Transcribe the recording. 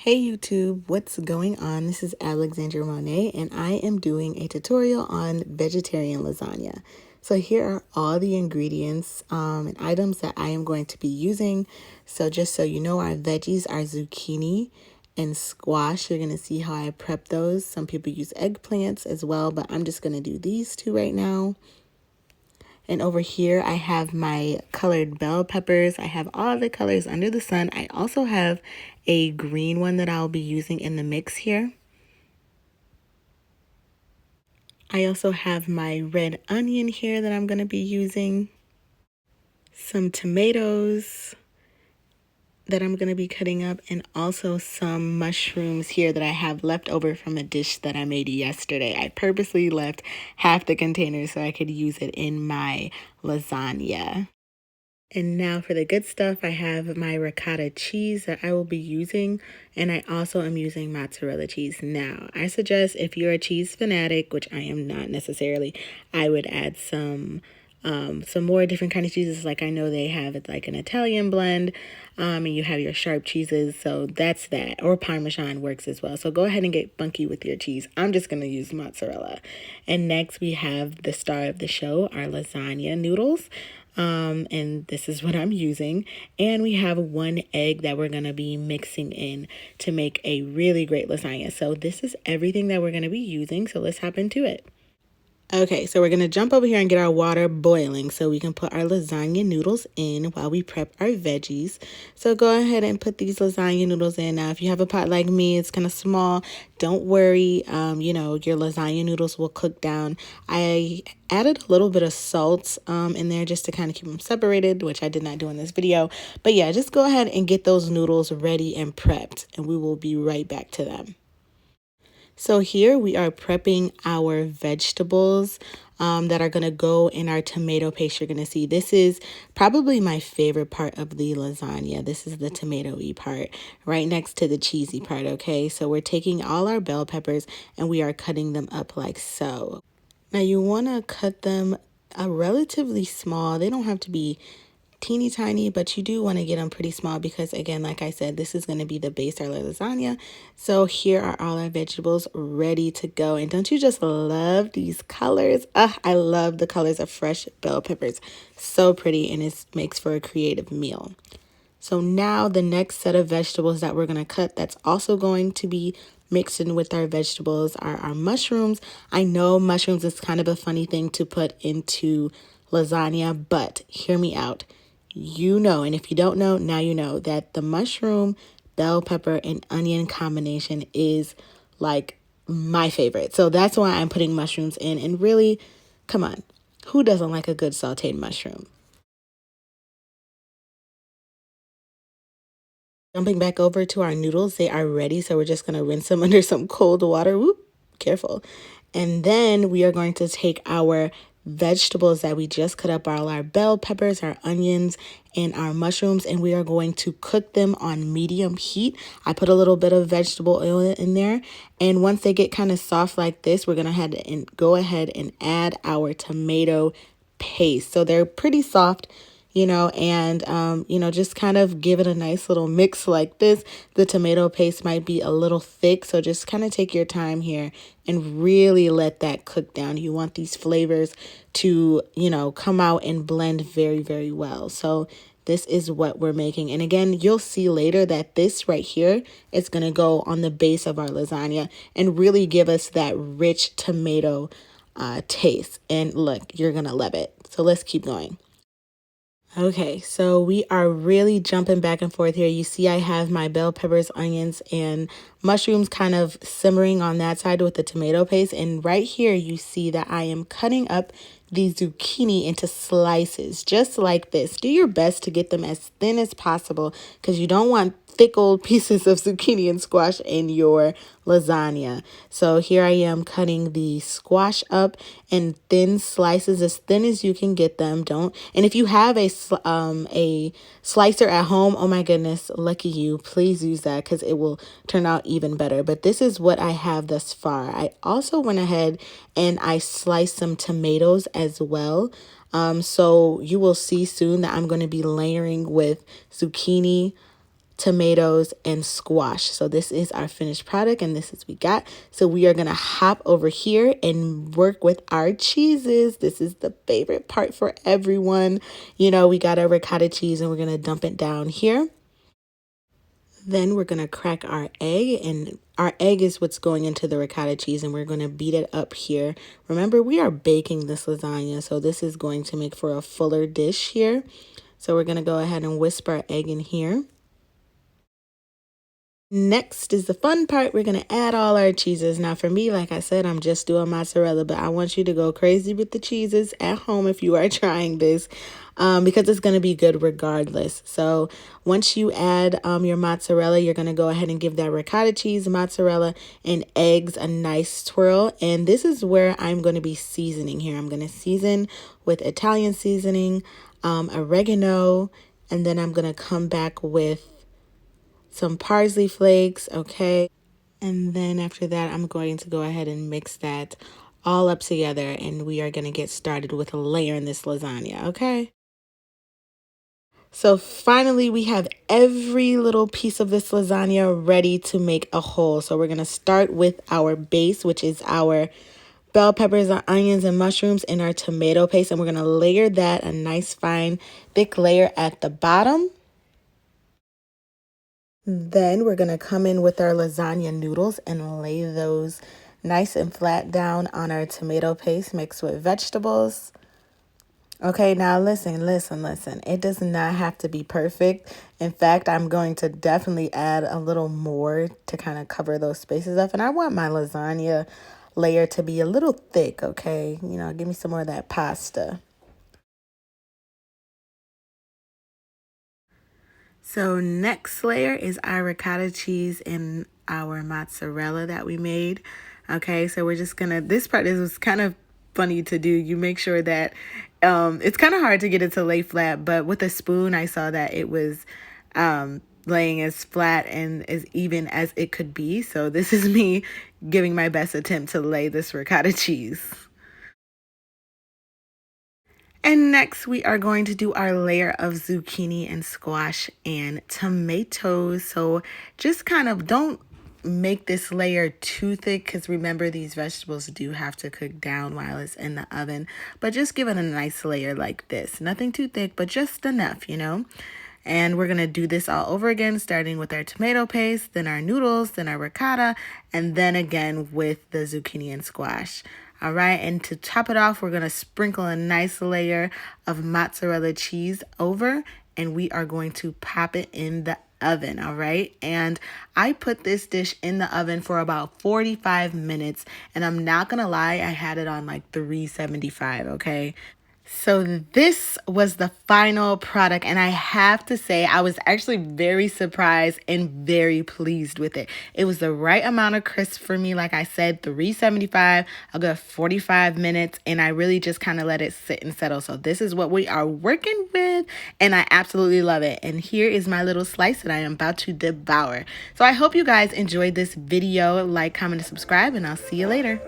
Hey YouTube, what's going on? This is Alexandria White and I am doing a tutorial on vegetarian lasagna. So here are all the ingredients and items that I am going to be using. So just so you know, our veggies are zucchini and squash. You're going to see how I prep those. Some people use eggplants as well, but I'm just going to do these two right now. And over here, I have my colored bell peppers. I have all the colors under the sun. I also have a green one that I'll be using in the mix here. I also have my red onion here that I'm going to be using. Some tomatoes that I'm going to be cutting up, and also some mushrooms here that I have left over from a dish that I made yesterday. I purposely left half the container so I could use it in my lasagna. And now for the good stuff, I have my ricotta cheese that I will be using, and I also am using mozzarella cheese. Now, I suggest if you're a cheese fanatic, which I am not necessarily, I would add some more different kind of cheeses. Like I know they have it's like an Italian blend, and you have your sharp cheeses, so that's that. Or Parmesan works as well. So go ahead and get funky with your cheese. I'm just gonna use mozzarella. And next we have the star of the show, our lasagna noodles. And this is what I'm using. And we have one egg that we're going to be mixing in to make a really great lasagna. So this is everything that we're going to be using. So let's hop into it. Okay, so we're going to jump over here and get our water boiling so we can put our lasagna noodles in while we prep our veggies. So go ahead and put these lasagna noodles in. Now, if you have a pot like me, it's kind of small. Don't worry, your lasagna noodles will cook down. I added a little bit of salt in there just to kind of keep them separated, which I did not do in this video. But yeah, just go ahead and get those noodles ready and prepped, and we will be right back to them. So here we are prepping our vegetables that are going to go in our tomato paste. You're going to see this is probably my favorite part of the lasagna. This is the tomato-y part right next to the cheesy part, okay? So we're taking all our bell peppers and we are cutting them up like so. Now you want to cut them relatively small. They don't have to be teeny tiny, but you do want to get them pretty small because, again, like I said, this is going to be the base of our lasagna. So here are all our vegetables ready to go. And don't you just love these colors? I love the colors of fresh bell peppers. So pretty, and it makes for a creative meal. So now the next set of vegetables that we're going to cut that's also going to be mixed in with our vegetables are our mushrooms. I know mushrooms is kind of a funny thing to put into lasagna, but hear me out. You know, and if you don't know, now you know that the mushroom, bell pepper, and onion combination is like my favorite. So that's why I'm putting mushrooms in. And really, come on, who doesn't like a good sauteed mushroom? Jumping back over to our noodles, they are ready. So we're just going to rinse them under some cold water. Whoop, careful. And then we are going to take our vegetables that we just cut up, all our bell peppers, our onions, and our mushrooms, and we are going to cook them on medium heat. I put a little bit of vegetable oil in there, and once they get kind of soft like this, we're going to go ahead and add our tomato paste. So they're pretty soft, and just kind of give it a nice little mix like this. The tomato paste might be a little thick, so just kind of take your time here and really let that cook down. You want these flavors to, come out and blend very, very well. So this is what we're making. And again, you'll see later that this right here is going to go on the base of our lasagna and really give us that rich tomato taste. And look, you're going to love it. So let's keep going. Okay, so we are really jumping back and forth here. You see I have my bell peppers, onions, and mushrooms kind of simmering on that side with the tomato paste. And right here you see that I am cutting up the zucchini into slices, just like this. Do your best to get them as thin as possible because you don't want thick old pieces of zucchini and squash in your lasagna. So here I am cutting the squash up in thin slices, as thin as you can get them. And if you have a slicer at home, oh my goodness, lucky you. Please use that because it will turn out even better. But this is what I have thus far. I also went ahead and I sliced some tomatoes as well. So you will see soon that I'm going to be layering with zucchini, tomatoes, and squash. So this is our finished product and this is what we got. So we are gonna hop over here and work with our cheeses. This is the favorite part for everyone. You know, we got our ricotta cheese and we're gonna dump it down here. Then we're gonna crack our egg, and our egg is what's going into the ricotta cheese, and we're gonna beat it up here. Remember, we are baking this lasagna, so this is going to make for a fuller dish here. So we're gonna go ahead and whisk our egg in here. Next is the fun part. We're going to add all our cheeses. Now for me, like I said, I'm just doing mozzarella, but I want you to go crazy with the cheeses at home if you are trying this, because it's going to be good regardless. So once you add your mozzarella, you're going to go ahead and give that ricotta cheese, mozzarella, and eggs a nice twirl. And this is where I'm going to be seasoning here. I'm going to season with Italian seasoning, oregano, and then I'm going to come back with some parsley flakes, okay? And then after that, I'm going to go ahead and mix that all up together, and we are going to get started with layering this lasagna, okay? So finally, we have every little piece of this lasagna ready to make a whole. So we're going to start with our base, which is our bell peppers, our onions, and mushrooms, and our tomato paste. And we're going to layer that a nice, fine, thick layer at the bottom. Then we're going to come in with our lasagna noodles and lay those nice and flat down on our tomato paste mixed with vegetables. Okay, now listen. It does not have to be perfect. In fact, I'm going to definitely add a little more to kind of cover those spaces up. And I want my lasagna layer to be a little thick, okay? You know, give me some more of that pasta. So next layer is our ricotta cheese and our mozzarella that we made. Okay, so we're just gonna, this part was kind of funny to do. You make sure that, it's kind of hard to get it to lay flat, but with a spoon, I saw that it was laying as flat and as even as it could be. So this is me giving my best attempt to lay this ricotta cheese. And next we are going to do our layer of zucchini and squash and tomatoes. So just kind of don't make this layer too thick, because remember, these vegetables do have to cook down while it's in the oven. But just give it a nice layer like this. Nothing too thick, but just enough, you know. And we're going to do this all over again, starting with our tomato paste, then our noodles, then our ricotta, and then again with the zucchini and squash. All right, and to top it off, we're going to sprinkle a nice layer of mozzarella cheese over, and we are going to pop it in the oven, all right? And I put this dish in the oven for about 45 minutes, and I'm not going to lie, I had it on like 375, okay? So this was the final product, and I have to say I was actually very surprised and very pleased with it. It was the right amount of crisp for me. Like I said, 375, a good 45 minutes, and I really just kind of let it sit and settle. So this is what we are working with, and I absolutely love it. And here is my little slice that I am about to devour. So I hope you guys enjoyed this video. Like, comment, and subscribe, and I'll see you later.